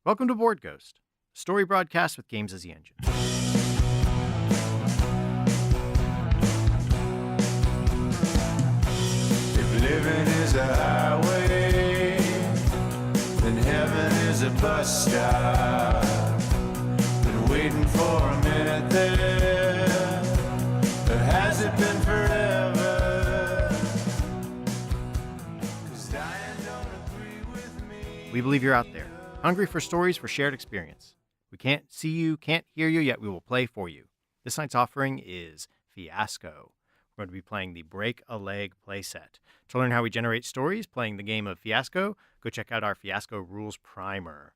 Welcome to Board Ghost, a story broadcast with games as the engine. If living is a highway, then heaven is a bus stop. Been waiting for a minute there, or has it been forever? 'Cause dying don't agree with me. We believe you're out there, hungry for stories for shared experience. We can't see you, can't hear you, yet we will play for you. This night's offering is Fiasco. We're going to be playing the Break a Leg playset. To learn how we generate stories playing the game of Fiasco, go check out our Fiasco Rules Primer.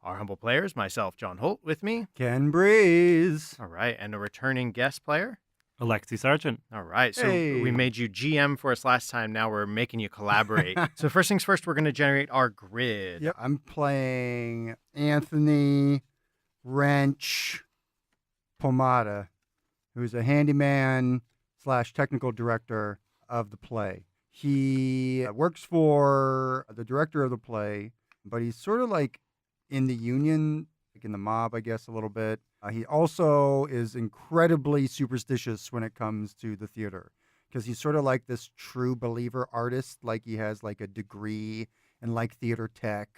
Our humble players, myself, John Holt, with me. Ken Breeze. All right, and a returning guest player. Alexi Sargent. All right, so Hey. we made you GM for us last time. Now we're making you collaborate. So first things first, we're going to generate our grid. Yep, I'm playing Anthony Wrench Pomada, who's a handyman / technical director of the play. He works for the director of the play, but he's sort of like in the union, like in the mob, I guess, a little bit. He also is incredibly superstitious when it comes to the theater, because he's sort of like this true believer artist. Like he has like a degree in like theater tech.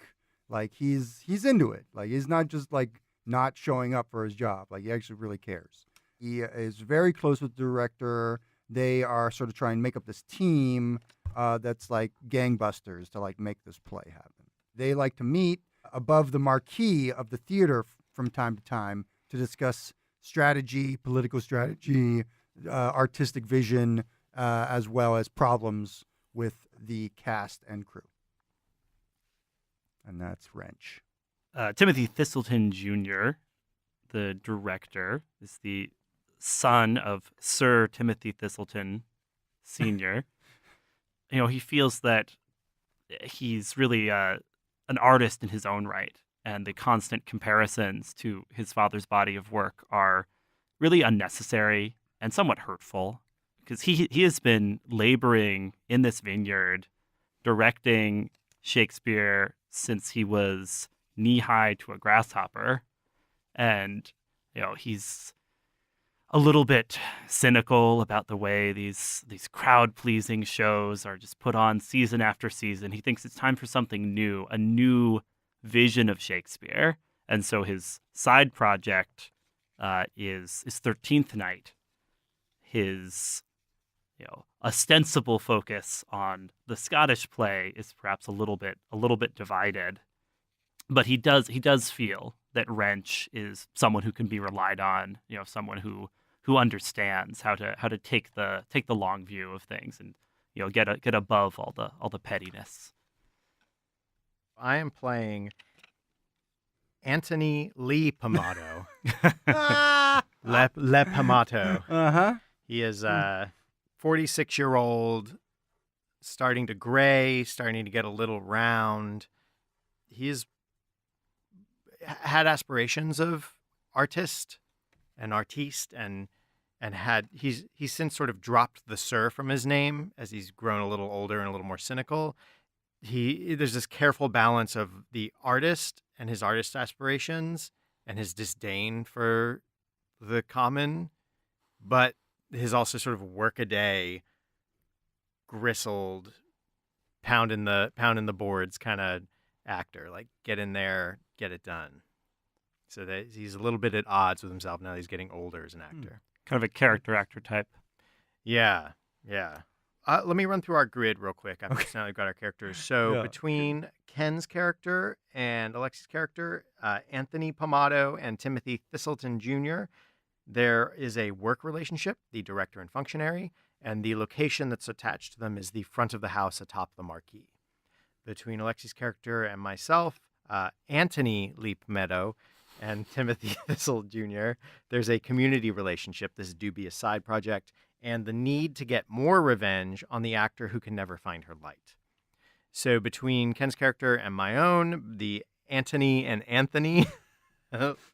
Like he's into it. Like he's not just like not showing up for his job. Like he actually really cares. He is very close with the director. They are sort of trying to make up this team that's like gangbusters to like make this play happen. They like to meet above the marquee of the theater from time to time to discuss strategy, political strategy, artistic vision, as well as problems with the cast and crew. And that's Wrench. Timothy Thistleton Jr., the director, is the son of Sir Timothy Thistleton Sr. He feels that he's really an artist in his own right, and the constant comparisons to his father's body of work are really unnecessary and somewhat hurtful, because he has been laboring in this vineyard, directing Shakespeare since he was knee-high to a grasshopper, and he's a little bit cynical about the way these crowd-pleasing shows are just put on season after season. He thinks it's time for something new, a new vision of Shakespeare. And so his side project is 13th Night. His ostensible focus on the Scottish play is perhaps a little bit divided. But he does feel that Wrench is someone who can be relied on, someone who understands how to take the long view of things and get above all the pettiness. I am playing Anthony Lee Pomato. Le Pomato. Uh-huh. He is a 46-year-old, starting to gray, starting to get a little round. He's had aspirations of artiste, and he's since sort of dropped the sir from his name as he's grown a little older and a little more cynical. There's this careful balance of the artist and his artist aspirations and his disdain for the common, but his also sort of workaday, gristled, pounding the boards kind of actor, like get in there, get it done. So that he's a little bit at odds with himself now that he's getting older as an actor. Kind of a character actor type. Yeah. Let me run through our grid real quick. Now we've got our characters. So between Ken's character and Alexi's character, Anthony Pomato and Timothy Thistleton Jr., there is a work relationship, the director and functionary, and the location that's attached to them is the front of the house atop the marquee. Between Alexi's character and myself, Anthony Leap Meadow and Timothy Thistle Jr., there's a community relationship, this dubious side project, and the need to get more revenge on the actor who can never find her light. So between Ken's character and my own, the Anthony and Anthony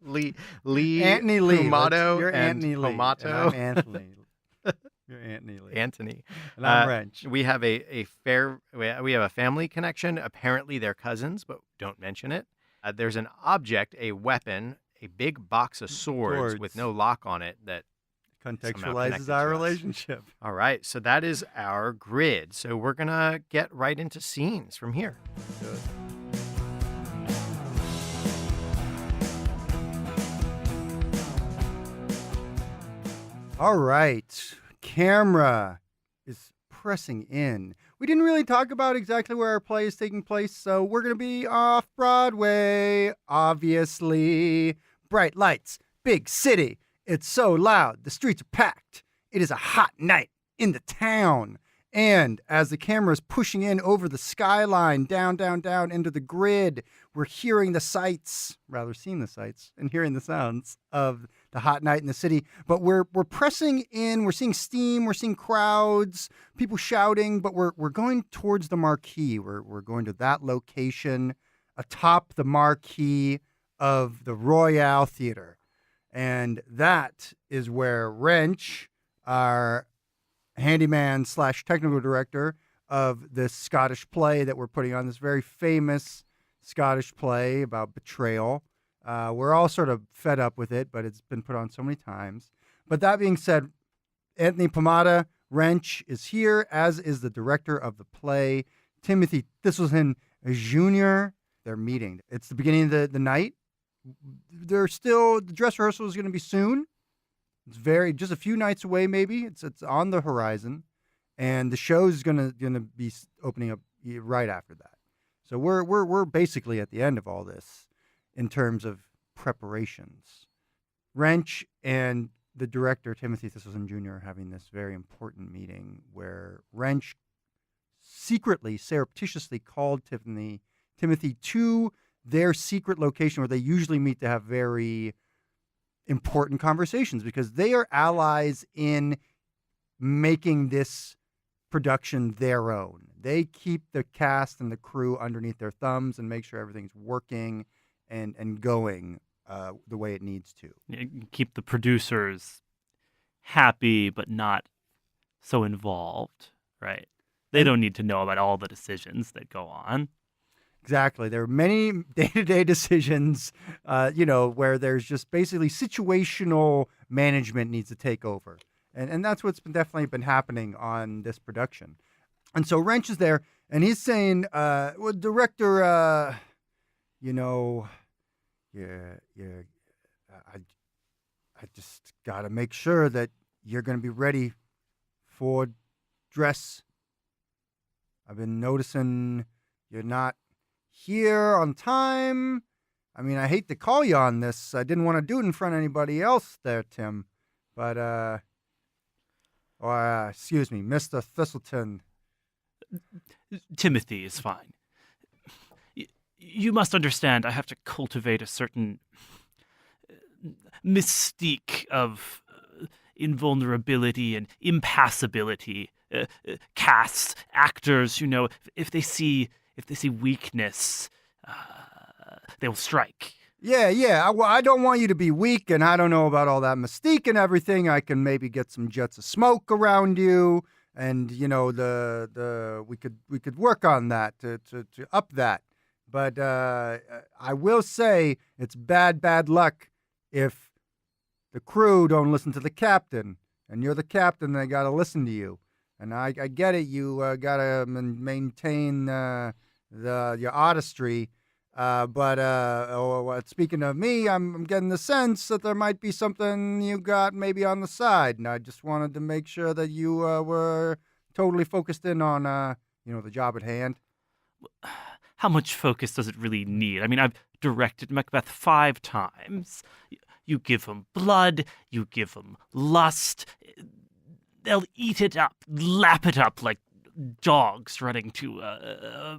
Lee Anthony Lee. Pomato You're and Anthony Lee. Pomato. And I'm Anthony. You're Anthony Lee. Anthony. And I'm Wrench. We have we have a family connection. Apparently they're cousins, but don't mention it. There's an object, a weapon, a big box of swords with no lock on it that somehow connected Contextualizes our to us. relationship. All right, so that is our grid. So we're going to get right into scenes from here. Good. All right, camera is pressing in. We didn't really talk about exactly where our play is taking place, so we're going to be off Broadway, obviously. Bright lights, big city. It's so loud, the streets are packed. It is a hot night in the town. And as the camera is pushing in over the skyline, down, down, down into the grid, we're hearing the sights, rather seeing the sights, and hearing the sounds of the hot night in the city. But we're pressing in, we're seeing steam, we're seeing crowds, people shouting, but we're going towards the marquee. We're going to that location atop the marquee of the Royale Theater. And that is where Wrench, our handyman / technical director of this Scottish play that we're putting on, this very famous Scottish play about betrayal. We're all sort of fed up with it, but it's been put on so many times. But that being said, Anthony Pomada, Wrench, is here, as is the director of the play, Timothy Thistleton Jr. They're meeting. It's the beginning of the night. The dress rehearsal is going to be soon. It's just a few nights away, maybe. It's on the horizon, and the show is gonna be opening up right after that. So we're basically at the end of all this in terms of preparations. Wrench and the director Timothy Thistleton Jr. are having this very important meeting where Wrench secretly, surreptitiously called Timothy to their secret location where they usually meet to have very important conversations, because they are allies in making this production their own. They keep the cast and the crew underneath their thumbs and make sure everything's working and going the way it needs to. Keep the producers happy, but not so involved, right? They don't need to know about all the decisions that go on. Exactly. There are many day-to-day decisions, where there's just basically situational management needs to take over. And that's what's definitely been happening on this production. And so Wrench is there, and he's saying, director, I just got to make sure that you're going to be ready for dress. I've been noticing you're not here on time. I mean, I hate to call you on this. I didn't want to do it in front of anybody else there, Tim. But, excuse me, Mr. Thistleton. Timothy is fine. You must understand, I have to cultivate a certain mystique of invulnerability and impassibility. Casts, actors, if they see weakness, they will strike. Yeah. I don't want you to be weak, and I don't know about all that mystique and everything. I can maybe get some jets of smoke around you, and we could work on that to up that. But I will say it's bad luck if the crew don't listen to the captain, and you're the captain. They got to listen to you, and I get it. You got to maintain your artistry. But speaking of me, I'm getting the sense that there might be something you got maybe on the side, and I just wanted to make sure that you were totally focused in on the job at hand. How much focus does it really need? I mean, I've directed Macbeth 5 times. You give them blood, you give them lust. They'll eat it up, lap it up like dogs running to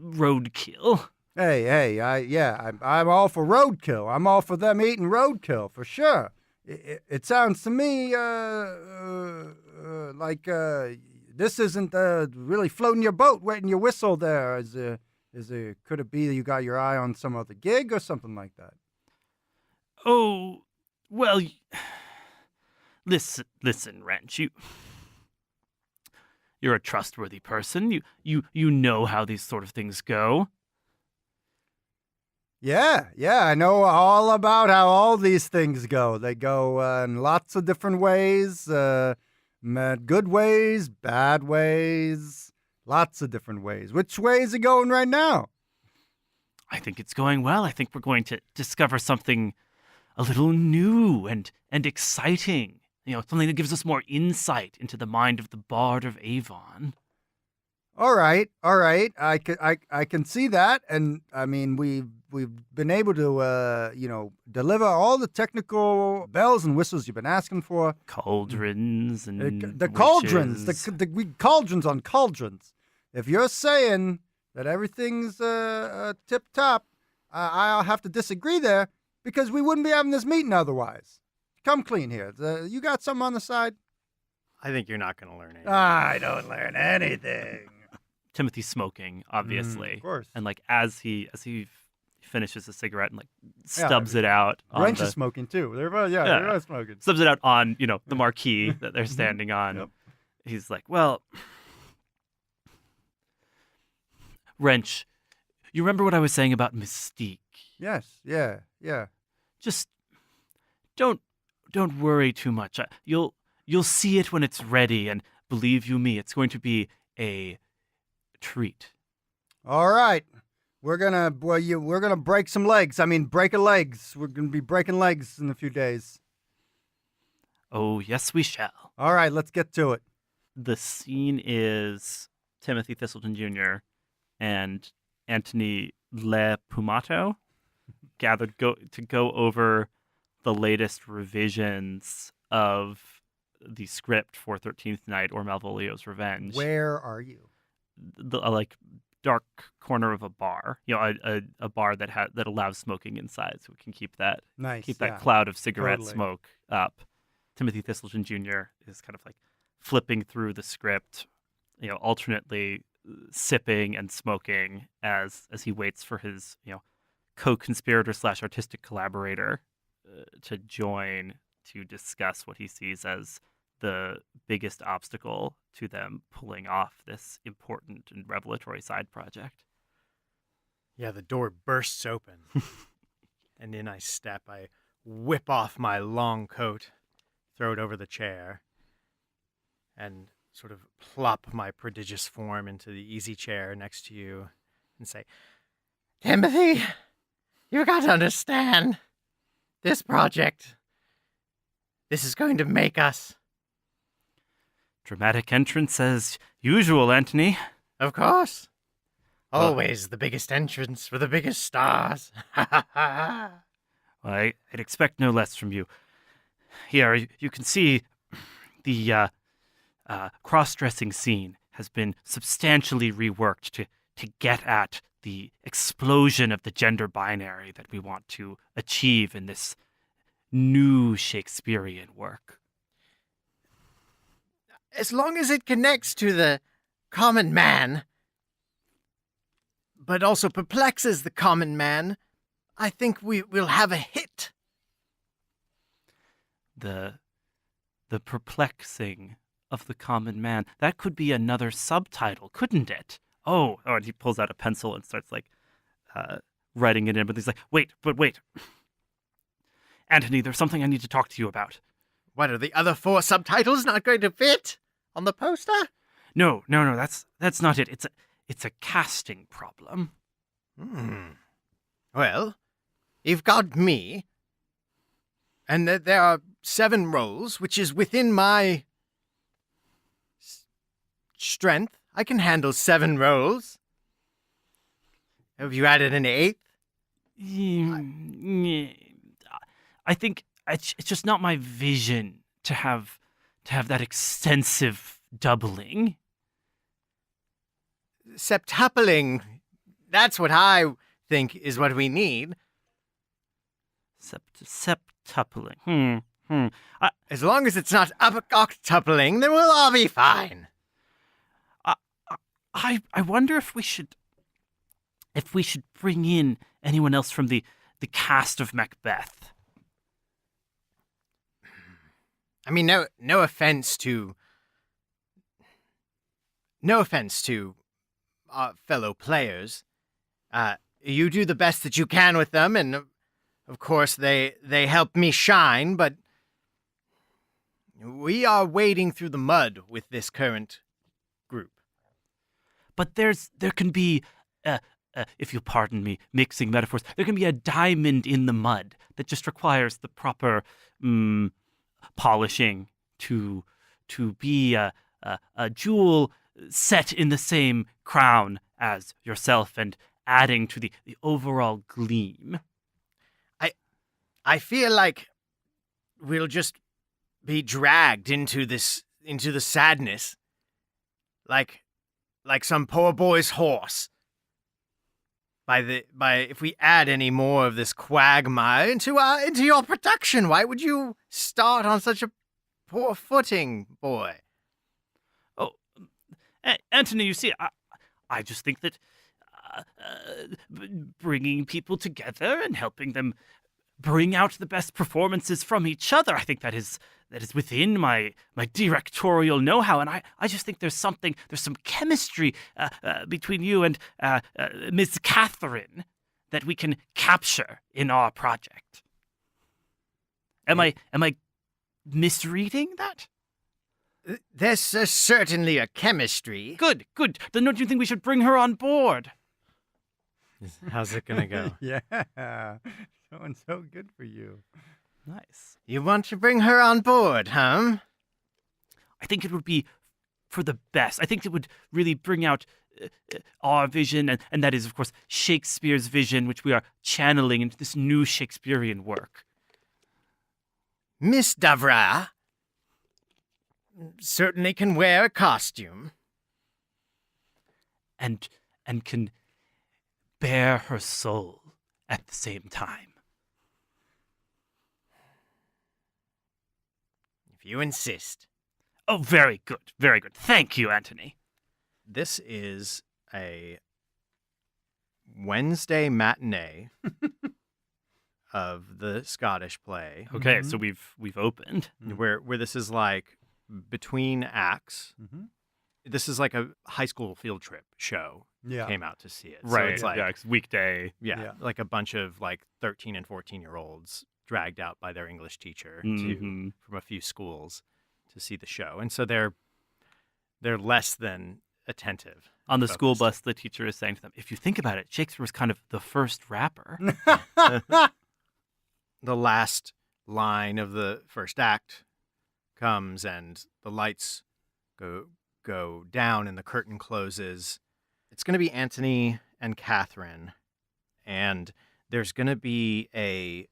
roadkill. Hey, I'm all for roadkill. I'm all for them eating roadkill, for sure. It sounds to me like this isn't really floating your boat, wetting your whistle there. Could it be that you got your eye on some other gig or something like that? Oh, well, listen, Wrench, you're a trustworthy person. You know how these sort of things go. Yeah, I know all about how all these things go. They go in lots of different ways, good ways, bad ways, lots of different ways. Which way is it going right now? I think it's going well. I think we're going to discover something a little new and exciting. Something that gives us more insight into the mind of the Bard of Avon. All right. I can see that, and I mean we've been able to deliver all the technical bells and whistles you've been asking for. Cauldrons and The cauldrons, witches. the cauldrons on cauldrons. If you're saying that everything's tip top, I'll have to disagree there because we wouldn't be having this meeting otherwise. Come clean here. You got something on the side? I think you're not going to learn anything. I don't learn anything. Timothy's smoking, obviously, Of course. and like as he finishes a cigarette and like stubs it out. Wrench is smoking too. They're both smoking. Stubs it out on the marquee that they're standing on. Yep. He's like, well, Wrench, you remember what I was saying about Mystique? Yes. Yeah. Just don't worry too much. You'll see it when it's ready, and believe you me, it's going to be a treat. All right. We're gonna break some legs. I mean, break a legs. We're gonna be breaking legs in a few days. Oh, yes, we shall. All right, let's get to it. The scene is Timothy Thistleton Jr. and Anthony Le Pumato gathered to go over the latest revisions of the script for 13th Night or Malvolio's Revenge. Where are you? The dark corner of a bar, a bar that allows smoking inside, so we can keep that cloud of cigarette Totally. smoke up. Timothy Thistleton Jr. is kind of like flipping through the script, alternately sipping and smoking as he waits for his co-conspirator / artistic collaborator to join to discuss what he sees as the biggest obstacle to them pulling off this important and revelatory side project. Yeah, the door bursts open, and in I step. I whip off my long coat, throw it over the chair, and sort of plop my prodigious form into the easy chair next to you and say, Timothy, you got to understand, this project, this is going to make us. Dramatic entrance as usual, Anthony. Of course. Always the biggest entrance for the biggest stars. I'd expect no less from you. Here, you can see the cross-dressing scene has been substantially reworked to get at the explosion of the gender binary that we want to achieve in this new Shakespearean work. As long as it connects to the common man, but also perplexes the common man, I think we'll have a hit. The perplexing of the common man. That could be another subtitle, couldn't it? Oh, and he pulls out a pencil and starts writing it in, but he's like, wait. Anthony, there's something I need to talk to you about. What, are the other 4 subtitles not going to fit on the poster? No, that's not it. It's a casting problem. Well, you've got me, and there are 7 roles, which is within my strength. I can handle 7 roles. Have you added an 8th? I think it's just not my vision to have that extensive doubling. Septupling. That's what I think is what we need. Septupling. As long as it's not octupling, then we'll all be fine. I wonder if we should bring in anyone else from the cast of Macbeth. I mean, no offense to fellow players. you do the best that you can with them, and of course they help me shine, but we are wading through the mud with this current group. But there can be, if you'll pardon me, mixing metaphors, there can be a diamond in the mud that just requires the proper polishing to be a jewel set in the same crown as yourself and adding to the overall gleam. I feel like we'll just be dragged into the sadness, like some poor boy's horse. If we add any more of this quagmire into your production, why would you start on such a poor footing, boy? Oh, Anthony, you see, I just think that bringing people together and helping them bring out the best performances from each other, I think that is within my directorial know-how, and I just think there's some chemistry between you and Ms. Catherine that we can capture in our project. Am I misreading that? There's certainly a chemistry. Good. Then don't you think we should bring her on board? How's it gonna go? Yeah. Going so good for you. Nice. You want to bring her on board, huh? I think it would be for the best. I think it would really bring out our vision, and that is, of course, Shakespeare's vision, which we are channeling into this new Shakespearean work. Miss Davra certainly can wear a costume. And can bear her soul at the same time. If you insist. Oh, very good. Very good. Thank you, Anthony. This is a Wednesday matinee of the Scottish play. Okay, so we've opened. Where this is like between acts. Mm-hmm. This is like a high school field trip show. Yeah. Came out to see it. Right. So it's like, it's weekday. yeah, like a bunch of like 13 and 14-year-olds dragged out by their English teacher Mhm. from a few schools to see the show. And so they're less than attentive. On the school focused. bus, the teacher is saying to them, if you think about it, Shakespeare was kind of the first rapper. The last line of the first act comes and the lights go down and the curtain closes. It's going to be Anthony and Catherine, and there's going to be a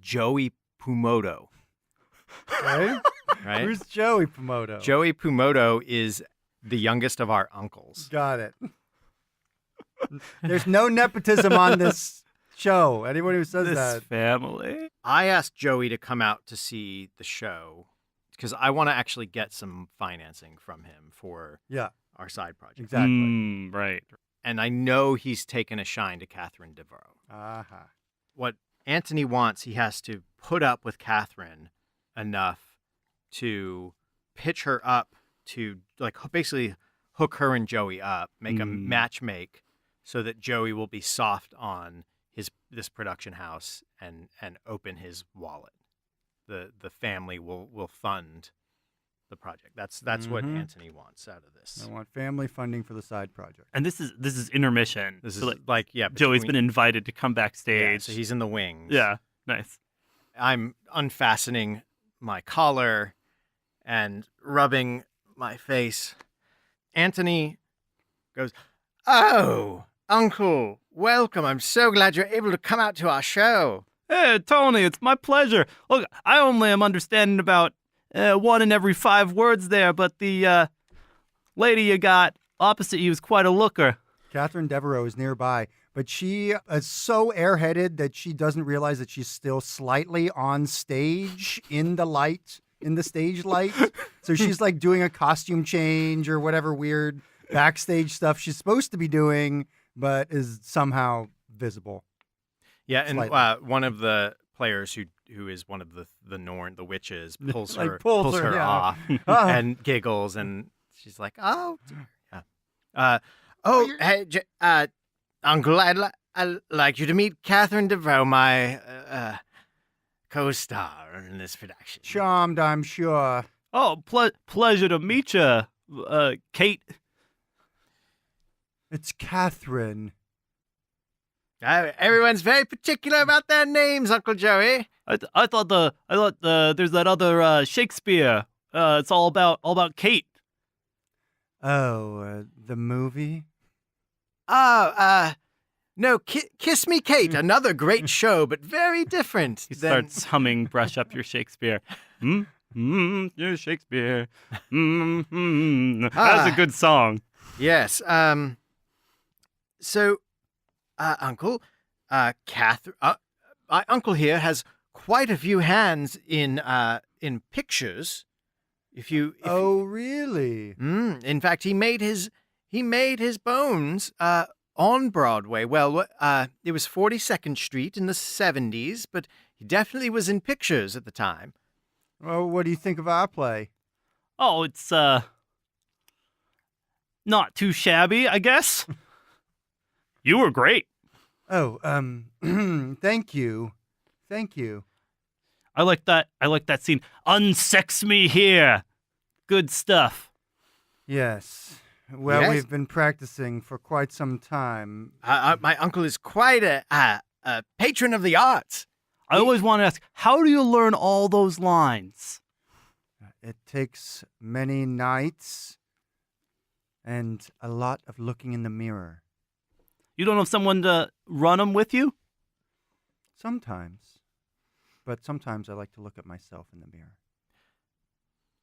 Joey Pumoto. Right? Right? Who's Joey Pomoto? Joey Pumoto is the youngest of our uncles. Got it. There's no nepotism on this show. Anyone who says This that. family. I asked Joey to come out to see the show because I want to actually get some financing from him for Yeah, our side project. exactly. Right. And I know he's taken a shine to Catherine Devereaux. Aha. What Anthony wants, he has to put up with Catherine enough to pitch her up to like basically hook her and Joey up, make a match make so that Joey will be soft on this production house and open his wallet. The family will fund the project. That's what Anthony wants out of this. I want family funding for the side project. And this is intermission. This is So, like Joey's between- been invited to come yeah, backstage. so he's in the wings. Yeah, nice. I'm unfastening my collar and rubbing my face. Anthony goes, "Oh, Uncle, welcome. I'm so glad you're able to come out to our show." Hey, Tony, it's my pleasure. Look, I only am understanding about 1 in every 5 words there, but the lady you got opposite you is quite a looker. Catherine Devereaux is nearby, but she is so airheaded that she doesn't realize that she's still slightly on stage in the stage light. So she's like doing a costume change or whatever weird backstage stuff she's supposed to be doing, but is somehow visible. Yeah, and Slightly. one of the players who is one of the Norn, the witches, pulls Like, her pulls her, yeah. off Ah. and giggles, and she's like, "Oh, dear." Yeah. Hey, Uncle, I'd like you to meet Catherine DeVoe, my co-star in this production. Charmed, I'm sure. Oh, pleasure to meet you, Kate. It's Catherine. Everyone's very particular about their names, Uncle Joey. I thought there's that other Shakespeare. It's all about Kate. Oh, the movie? No, Kiss Me, Kate. Another great show, but very different. He starts humming "Brush Up Your Shakespeare." Your Shakespeare. That's a good song. Yes. So, Uncle, Catherine, my uncle here has quite a few hands in pictures. Really? In fact, he made his bones on Broadway. Well, it was 42nd Street in the 70s, but he definitely was in pictures at the time. Well, what do you think of our play? Oh, it's not too shabby, I guess. You were great. Oh, thank you. Thank you. I like that scene. Unsex me here. Good stuff. Yes. Well, Yes? we've been practicing for quite some time. My uncle is quite a patron of the arts. I always want to ask, how do you learn all those lines? It takes many nights and a lot of looking in the mirror. You don't have someone to run them with you? Sometimes. But sometimes I like to look at myself in the mirror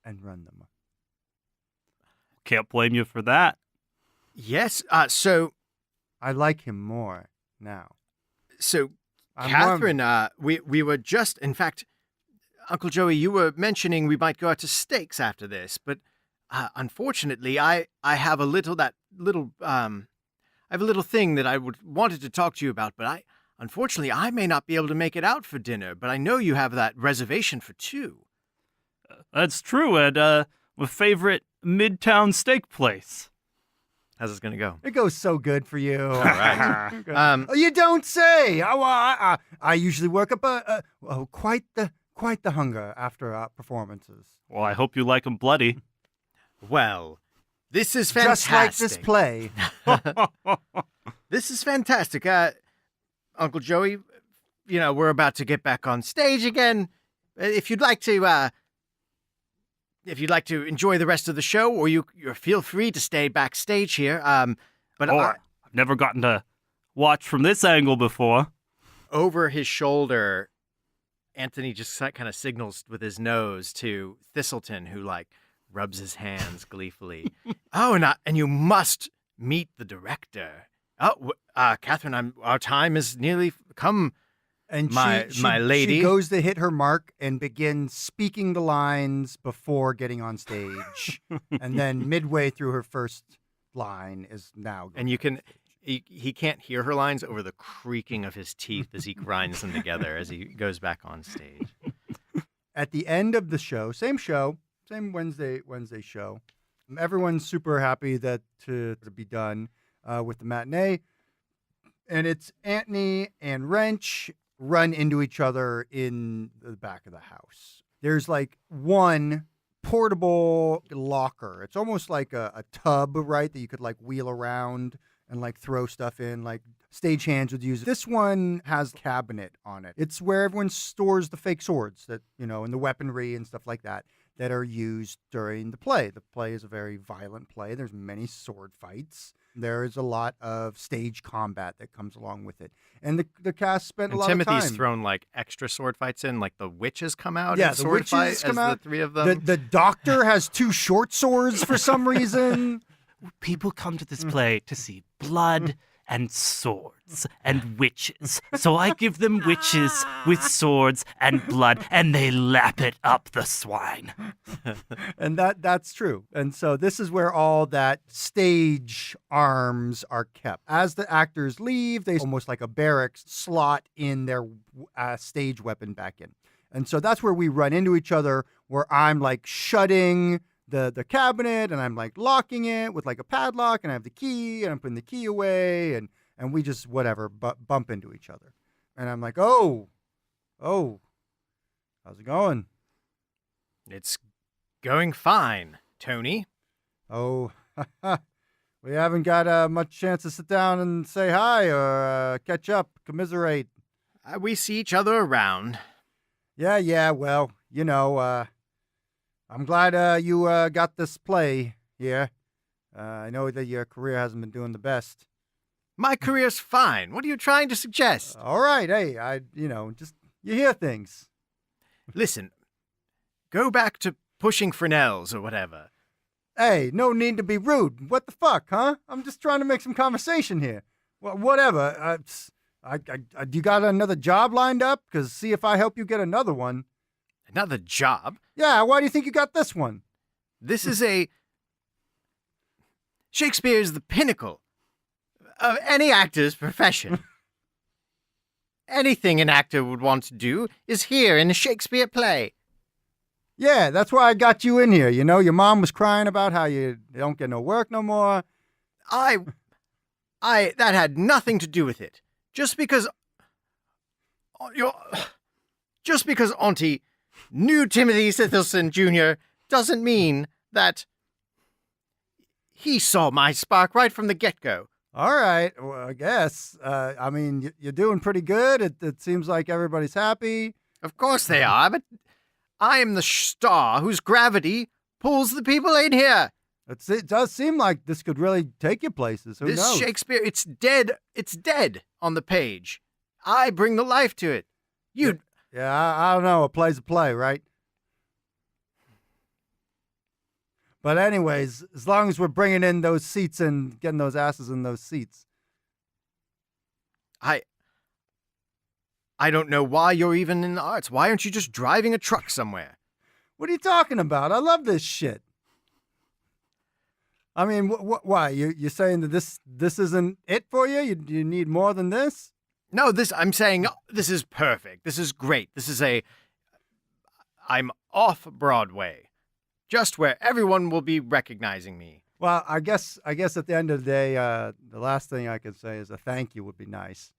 and run them. Can't blame you for that. Yes. So I like him more now. I'm Catherine, we were just, in fact, Uncle Joey, you were mentioning we might go out to steaks after this, but unfortunately, I have a little thing that I wanted to talk to you about, but unfortunately, I may not be able to make it out for dinner, but I know you have that reservation for 2. That's true, at my favorite Midtown steak place. How's this going to go? It goes so good for you. All right. Oh, you don't say. I usually work up quite the hunger after performances. Well, I hope you like them bloody. Well, this is fantastic. Just like this play. This is fantastic. Uncle Joey, we're about to get back on stage again. If you'd like to enjoy the rest of the show, or you feel free to stay backstage here. I've never gotten to watch from this angle before. Over his shoulder, Anthony just kind of signals with his nose to Thistleton, who rubs his hands gleefully. And you must meet the director. Catherine, our time is nearly come. And my lady. She goes to hit her mark and begins speaking the lines before getting on stage. And then midway through her first line is now going. And you can, he can't hear her lines over the creaking of his teeth as he grinds them together as he goes back on stage. At the end of the show, same Wednesday show. Everyone's super happy that to be done with the matinee. And it's Anthony and Wrench run into each other in the back of the house. There's one portable locker. It's almost like a tub, right, that you could wheel around and throw stuff in, like stagehands would use. This one has a cabinet on it. It's where everyone stores the fake swords that, and the weaponry and stuff like that are used during the play. The play is a very violent play. There's many sword fights. There is a lot of stage combat that comes along with it. And the cast spent a lot of time. Timothy's thrown extra sword fights in, the witches come out. Yeah, in the sword witches fight come as out. The 3 of them. The doctor has 2 short swords for some reason. People come to this play to see blood and swords and witches. So I give them witches with swords and blood, and they lap it up the swine. And that's true. And so this is where all that stage arms are kept. As the actors leave, they almost like a barracks slot in their stage weapon back in. And so that's where we run into each other, where I'm shutting the cabinet and I'm locking it with a padlock, and I have the key and I'm putting the key away and and we just whatever bump into each other, and I'm like, oh, how's it going? It's going fine, Tony. Oh, we haven't got much chance to sit down and say hi or catch up, commiserate. We see each other around. Yeah. Well, I'm glad you got this play here. I know that your career hasn't been doing the best. My career's fine. What are you trying to suggest? All right, hey, just you hear things. Listen, go back to pushing Fresnels or whatever. Hey, no need to be rude. What the fuck, huh? I'm just trying to make some conversation here. Well, whatever. You got another job lined up? Because see if I help you get another one. Another job? Yeah, why do you think you got this one? This is Shakespeare is the pinnacle of any actor's profession. Anything an actor would want to do is here in a Shakespeare play. Yeah, that's why I got you in here. Your mom was crying about how you don't get no work no more. That had nothing to do with it. Just because Auntie knew Timothy Thistleton Jr. doesn't mean that he saw my spark right from the get-go. All right, well, I guess. You're doing pretty good. It seems like everybody's happy. Of course they are, but I am the star whose gravity pulls the people in here. It does seem like this could really take you places. Who This knows? Shakespeare, it's dead. It's dead on the page. I bring the life to it. You... Yeah, I don't know. A play's a play, right? But anyways, as long as we're bringing in those seats and getting those asses in those seats. I don't know why you're even in the arts. Why aren't you just driving a truck somewhere? What are you talking about? I love this shit. I mean, why? You're saying that this isn't it for you? You need more than this? No, I'm saying this is perfect. This is great. I'm off Broadway. Just where everyone will be recognizing me. Well, I guess at the end of the day, the last thing I could say is a thank you would be nice.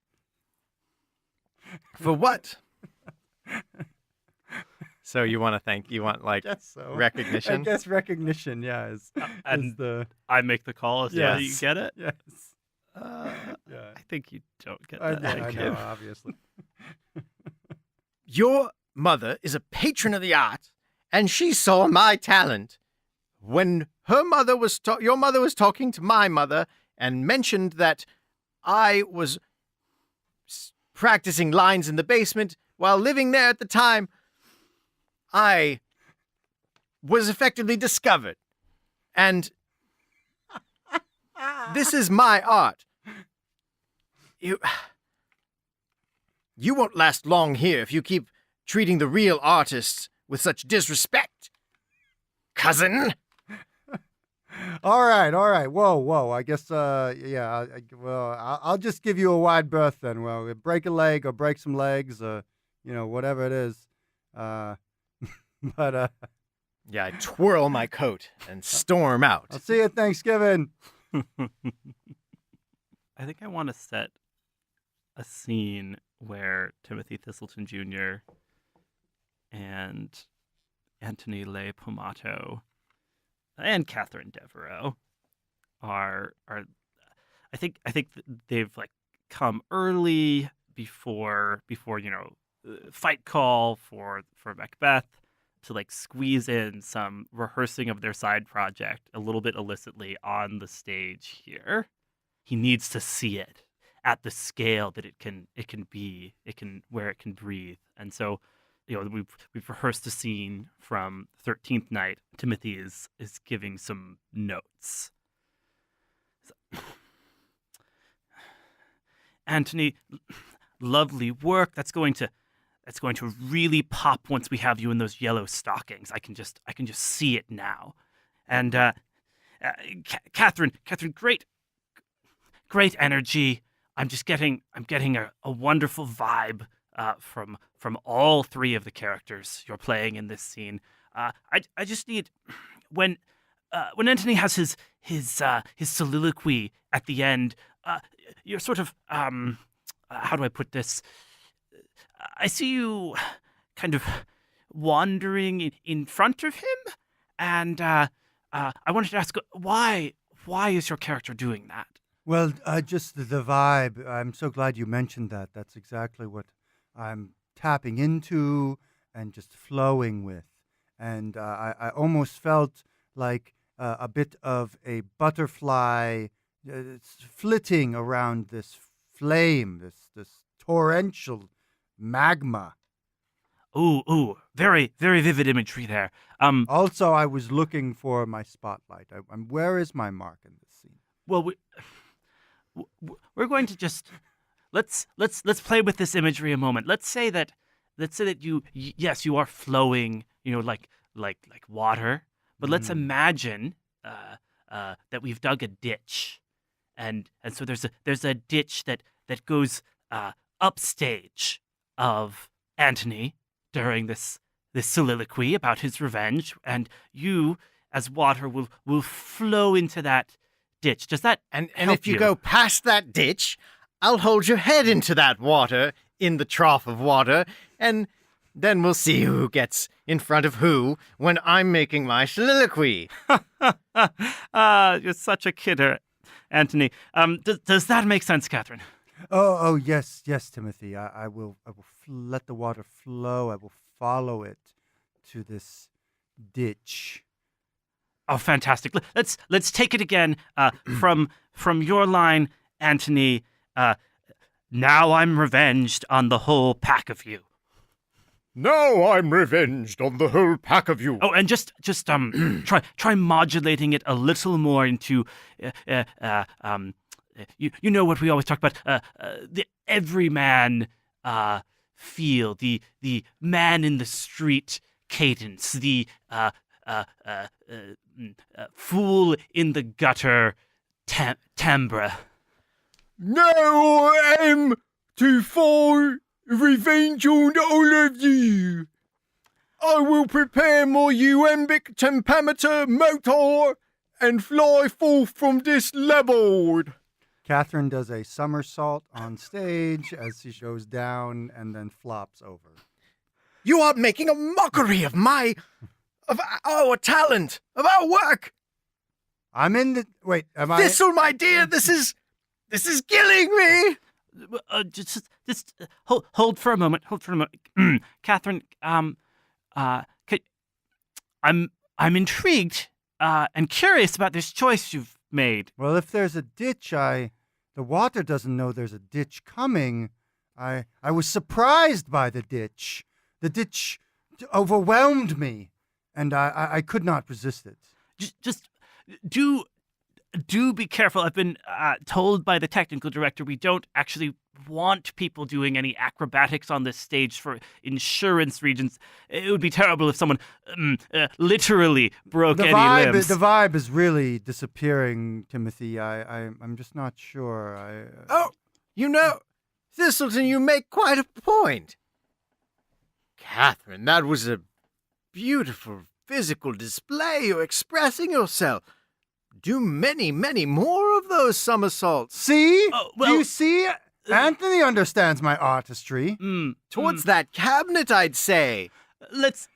For what? So you want recognition? I guess recognition, yeah. Is the I make the call as to whether you Yes. get it. yes. I think you don't get I, that. yeah, I Thank know, you. obviously. Your mother is a patron of the art, and she saw my talent. When your mother was talking to my mother and mentioned that I was practicing lines in the basement while living there at the time, I was effectively discovered. And this is my art. You won't last long here if you keep treating the real artists with such disrespect, cousin. All right. Whoa. I guess, I'll just give you a wide berth then. Well, break a leg or break some legs or, whatever it is. But Yeah, I twirl my coat and storm out. I'll see you at Thanksgiving. I think I want to set a scene where Timothy Thistleton Jr. and Antony Le Pomato and Catherine Devereaux are I think they've come early before fight call for Macbeth to squeeze in some rehearsing of their side project a little bit illicitly on the stage here. He needs to see it at the scale that it can where it can breathe. And so, we've rehearsed a scene from 13th Night. Timothy is giving some notes. Anthony, lovely work. That's going to really pop once we have you in those yellow stockings. I can just see it now. And Catherine, great energy. I'm getting a wonderful vibe from all three of the characters you're playing in this scene. I just need when Anthony has his soliloquy at the end. you're sort of how do I put this? I see you kind of wandering in front of him, and I wanted to ask why is your character doing that? Well, just the vibe. I'm so glad you mentioned that. That's exactly what I'm tapping into and just flowing with. And I almost felt like a bit of a butterfly flitting around this flame, this torrential magma. Ooh, very, very vivid imagery there. Also, I was looking for my spotlight. Where is my mark in this scene? Well, we're going to just let's play with this imagery a moment. Let's say that yes, you are flowing, like water, but let's imagine that we've dug a ditch, and so there's a ditch that goes upstage of Antony during this soliloquy about his revenge, and you as water will flow into that ditch. Does that And help if you go past that ditch, I'll hold your head into that water, in the trough of water, and then we'll see who gets in front of who when I'm making my soliloquy. You're such a kidder, Anthony. Does that make sense, Catherine? Oh, yes, Timothy. I will let the water flow. I will follow it to this ditch. Oh, fantastic! Let's take it again from your line, Anthony. Now I'm revenged on the whole pack of you. Now I'm revenged on the whole pack of you. Oh, and just try modulating it a little more into you know what we always talk about, the everyman feel, the man in the street cadence, the fool in the gutter timbre. Now I'm to find revenge on all of you. I will prepare my iambic tempameter motor and fly forth from this level. Catherine does a somersault on stage as she goes down and then flops over. You are making a mockery of our talent, of our work. I'm in the wait. Am Thistle, my dear, this is killing me. Just hold for a moment. Hold for a moment, Catherine. I'm intrigued and curious about this choice you've made. Well, if there's a ditch, the water doesn't know there's a ditch coming. I was surprised by the ditch. The ditch overwhelmed me, and I could not resist it. Just do be careful. I've been told by the technical director we don't actually want people doing any acrobatics on this stage for insurance reasons. It would be terrible if someone literally broke any limbs. The vibe is really disappearing, Timothy. I'm just not sure. Thistleton, you make quite a point. Catherine, that was a beautiful physical display. You're expressing yourself. Do many, many more of those somersaults. See? Oh, well, do you see? Anthony understands my artistry. Towards that cabinet, I'd say. Let's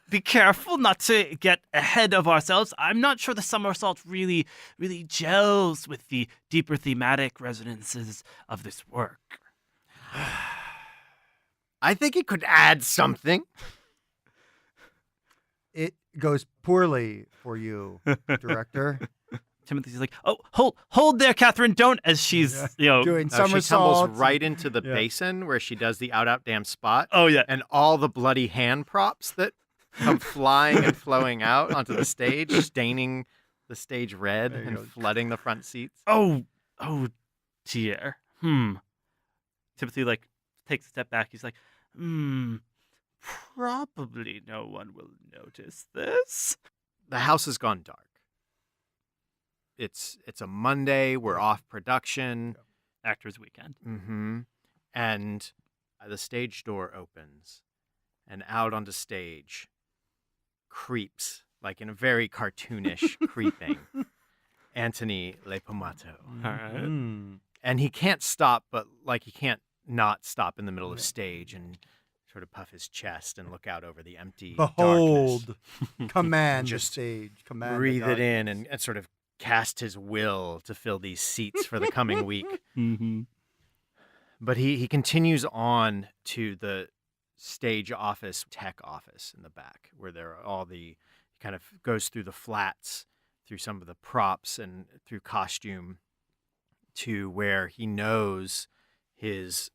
be careful not to get ahead of ourselves. I'm not sure the somersault really gels with the deeper thematic resonances of this work. I think it could add something. It goes poorly for you, director. Timothy's like, oh, hold there, Catherine, don't, as she's, doing She tumbles somersaults. right into the basin where she does the out damn spot. Oh, yeah. And all the bloody hand props that come flying and flowing out onto the stage, staining the stage red and flooding the front seats. Oh, dear. Timothy, takes a step back. He's like, probably no one will notice this. The house has gone dark. It's a Monday. We're off production. Actors Weekend. Mm-hmm. And the stage door opens, and out onto stage creeps, like in a very cartoonish creeping, Anthony Le Pomato. All right. and he can't stop, but like he can't not stop in the middle of stage and sort of puff his chest and look out over the empty darkness. Behold, command the Just stage, command the breathe it in darkness. and sort of cast his will to fill these seats for the coming week. Mm-hmm. But he continues on to the stage office, tech office in the back, where there are all the, he kind of goes through the flats, through some of the props and through costume to where he knows his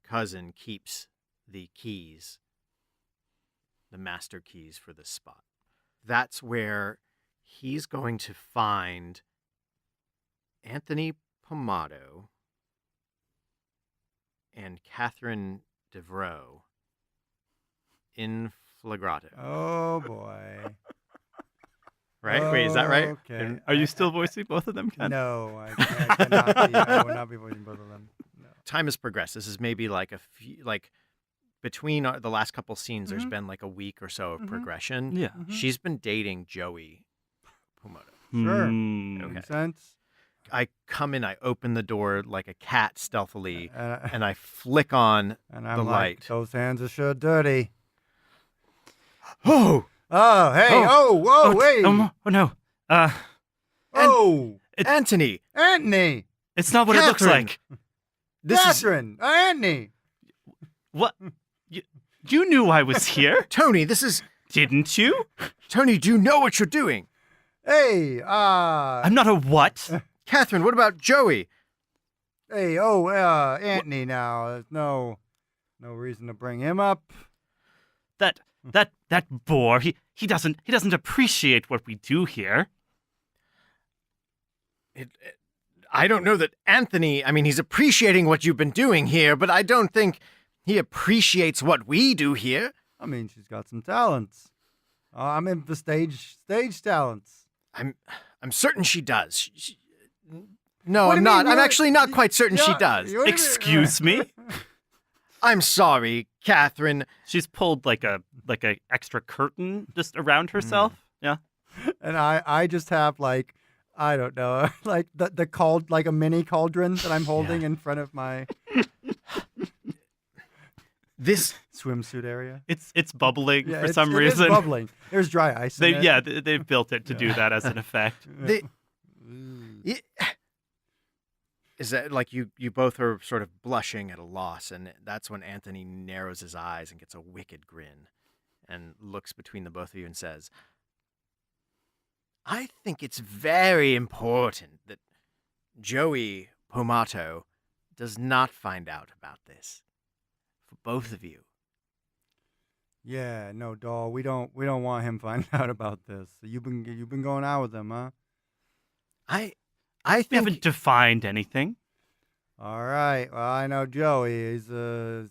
cousin keeps the keys, the master keys for this spot. That's where he's going to find Anthony Pomato and Catherine DeVroe in flagrato. Oh boy. Right? Wait, is that right? Okay. Are you still voicing both of them, Ken? No, I cannot be. I will not be voicing both of them. No. Time has progressed. This is maybe like a few, like between the last couple scenes, there's Mhm. been like a week or so of Mhm. progression. Yeah. Mhm. She's been dating Joey Pomato. Sure. Mm. Okay. Makes sense. I come in, I open the door like a cat stealthily, And, and I flick on and I'm the like, light. those hands are sure dirty. Oh, Oh, hey, whoa, Oh, hey, oh no. oh, Anthony, Anthony, It's not what it looks Catherine. like. this is Catherine, Anthony. What? You knew I was here, Tony. This is didn't you? Tony. Do you know what you're doing? Hey, I'm not a what? Catherine, what about Joey? hey, Anthony. Now, there's no reason to bring him up. That bore. He doesn't appreciate what we do here. I don't know that Anthony, I mean, he's appreciating what you've been doing here, but I don't think he appreciates what we do here. I mean, she's got some talents. I'm in for stage talents. I'm certain she does. No, What do I'm you not. mean? I'm You're- actually not quite certain she Yeah, does. what do you mean? Excuse me? I'm sorry, Catherine. She's pulled like a extra curtain just around herself. Yeah. And I just have like, I don't know, like the called like a mini cauldron that I'm holding in front of my This swimsuit area. It's bubbling Yeah, for some it is reason. bubbling. There's dry ice. in it. They've built it to do that as an effect. the, is that like you both are sort of blushing at a loss, and that's when Anthony narrows his eyes and gets a wicked grin and looks between the both of you and says, I think it's very important that Joey Pomato does not find out about this. For both of you. Yeah, no, doll. We don't want him finding out about this. So you've been going out with him, huh? I We think haven't defined anything. All right. Well, I know Joey. He's a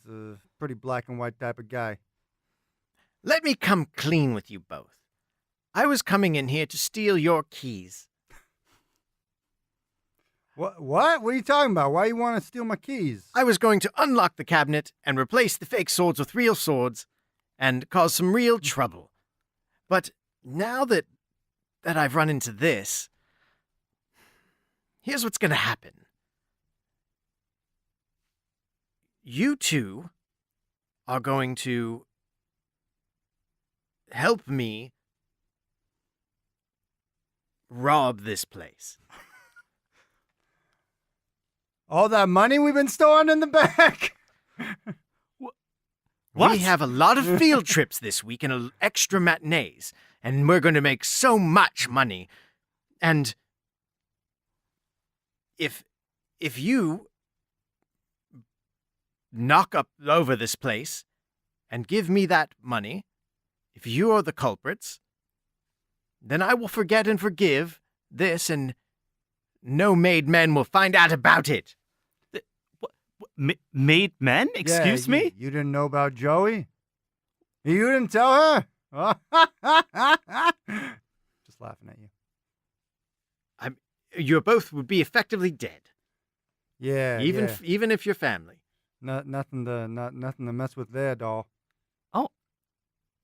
pretty black and white type of guy. let me come clean with you both. I was coming in here to steal your keys. What? What are you talking about? Why you want to steal my keys? I was going to unlock the cabinet and replace the fake swords with real swords and cause some real trouble. But now that I've run into this, here's what's going to happen. You two are going to help me rob this place. All that money we've been storing in the back. What? We have a lot of field trips this week and extra matinees, and we're going to make so much money. And if you knock up over this place and give me that money, if you are the culprits, then I will forget and forgive this, and no made men will find out about it. Made men? Excuse Yeah, me? You didn't know about Joey? You didn't tell her? Just laughing at you. You both would be effectively dead, Yeah. even yeah. even if you're family. Nothing to mess with there, doll.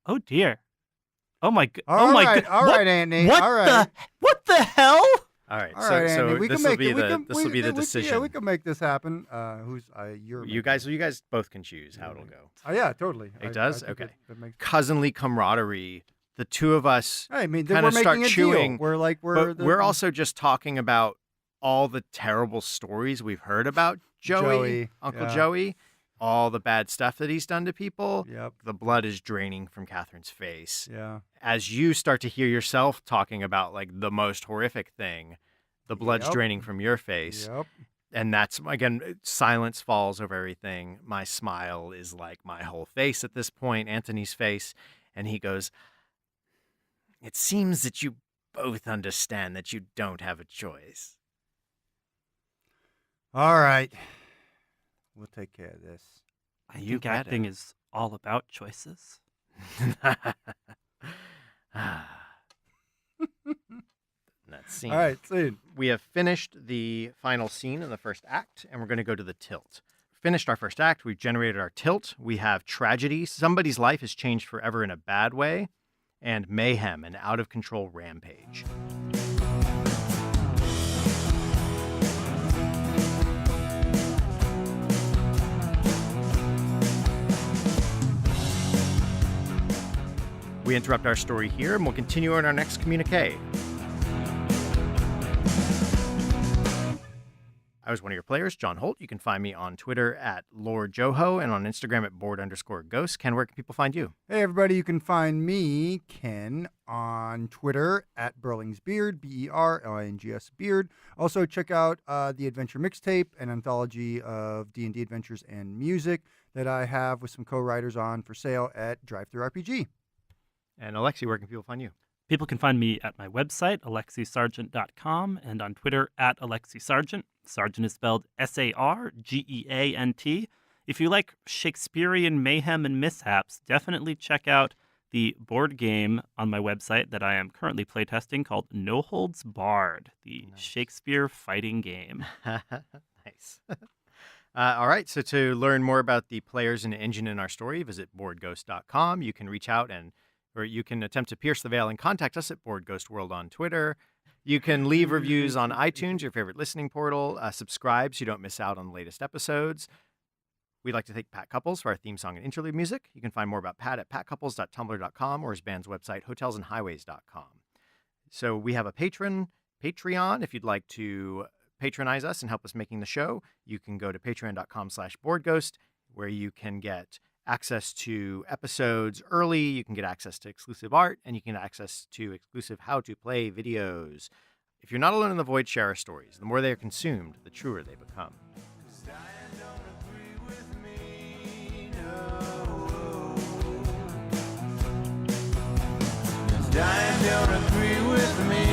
Oh dear. Oh my god. All oh my right, god. all right, Anthony. What all right. what the hell? All right. All right, So Andy, we this can will make be it. We the can, this will be the decision. Yeah, we can make this happen. Who's you're You guys both can choose how it'll go. Oh yeah, totally. It does? I think Okay. that makes. Cousinly camaraderie. The two of us I mean, kind we're of start making a chewing. deal. But we're also just talking about all the terrible stories we've heard about Joey, Uncle yeah. Joey, all the bad stuff that he's done to people. Yep. The blood is draining from Catherine's face. Yeah. As you start to hear yourself talking about like the most horrific thing, the blood's Yep. draining from your face. Yep. And that's, again, silence falls over everything. My smile is like my whole face at this point, Anthony's face. And he goes, "It seems that you both understand that you don't have a choice." All right. We'll take care of this. I You think better. acting is all about choices. That scene. All right, scene. We have finished the final scene in the first act, and we're going to go to the tilt. Finished our first act. We've generated our tilt. We have tragedy. Somebody's life has changed forever in a bad way, and mayhem, an out-of-control rampage. We interrupt our story here, and we'll continue in our next communique. I was one of your players, John Holt. You can find me on Twitter at Lord Joho and on Instagram at board_ghost. Ken, where can people find you? Hey, everybody, you can find me, Ken, on Twitter at Berlingsbeard, BERLINGS Beard. Also, check out the Adventure Mixtape, an anthology of D&D adventures and music that I have with some co-writers on for sale at DriveThruRPG. And Alexi, where can people find you? People can find me at my website, alexisargent.com, and on Twitter at alexisargent. Sargent is spelled SARGEANT. If you like Shakespearean mayhem and mishaps, definitely check out the board game on my website that I am currently playtesting called No Holds Barred, the Shakespeare fighting game. Nice. All right, so to learn more about the players and engine in our story, visit boardghost.com. You can reach out or you can attempt to pierce the veil and contact us at Board Ghost World on Twitter. You can leave reviews on iTunes, your favorite listening portal. Subscribe so you don't miss out on the latest episodes. We'd like to thank Pat Couples for our theme song and interlude music. You can find more about Pat at patcouples.tumblr.com or his band's website, hotelsandhighways.com. So we have a Patreon. If you'd like to patronize us and help us making the show, you can go to patreon.com/boardghost, where you can get access to episodes early, you can get access to exclusive art, and you can get access to exclusive how-to-play videos. If you're not alone in the void, share our stories. The more they are consumed, the truer they become. Dying don't agree with me, no. Dying don't agree with me.